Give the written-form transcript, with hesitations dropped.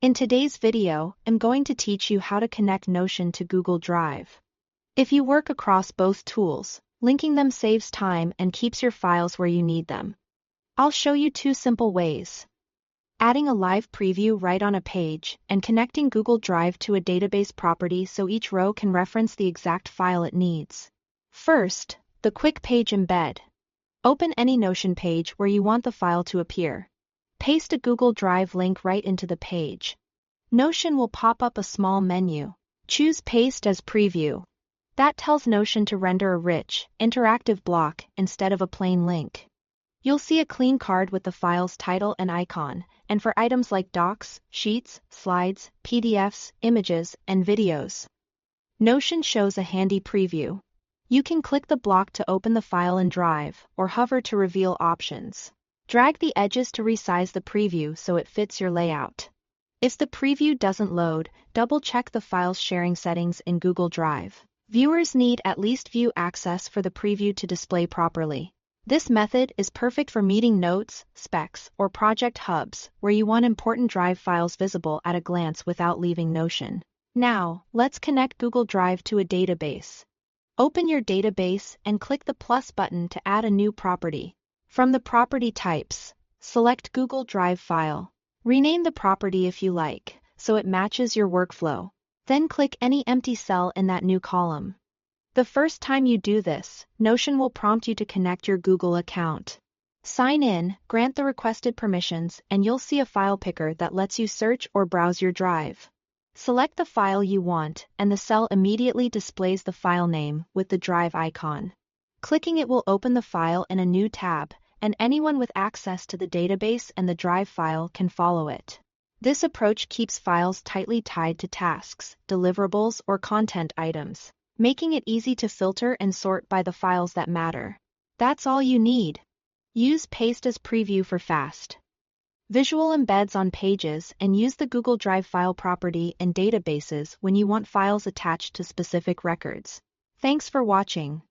In today's video, I'm going to teach you how to connect Notion to Google Drive. If you work across both tools, linking them saves time and keeps your files where you need them. I'll show you two simple ways. Adding a live preview right on a page and connecting Google Drive to a database property so each row can reference the exact file it needs. First, the quick page embed. Open any Notion page where you want the file to appear. Paste a Google Drive link right into the page. Notion will pop up a small menu. Choose Paste as Preview. That tells Notion to render a rich, interactive block instead of a plain link. You'll see a clean card with the file's title and icon, and for items like docs, sheets, slides, PDFs, images, and videos. Notion shows a handy preview. You can click the block to open the file in Drive, or hover to reveal options. Drag the edges to resize the preview so it fits your layout. If the preview doesn't load, double-check the file's sharing settings in Google Drive. Viewers need at least view access for the preview to display properly. This method is perfect for meeting notes, specs, or project hubs, where you want important Drive files visible at a glance without leaving Notion. Now, let's connect Google Drive to a database. Open your database and click the plus button to add a new property. From the property types, select Google Drive file. Rename the property if you like, so it matches your workflow. Then click any empty cell in that new column. The first time you do this, Notion will prompt you to connect your Google account. Sign in, grant the requested permissions, and you'll see a file picker that lets you search or browse your Drive. Select the file you want, and the cell immediately displays the file name with the Drive icon. Clicking it will open the file in a new tab, and anyone with access to the database and the Drive file can follow it. This approach keeps files tightly tied to tasks, deliverables, or content items, making it easy to filter and sort by the files that matter. That's all you need. Use Paste as Preview for fast visual embeds on pages and use the Google Drive file property in databases when you want files attached to specific records. Thanks for watching.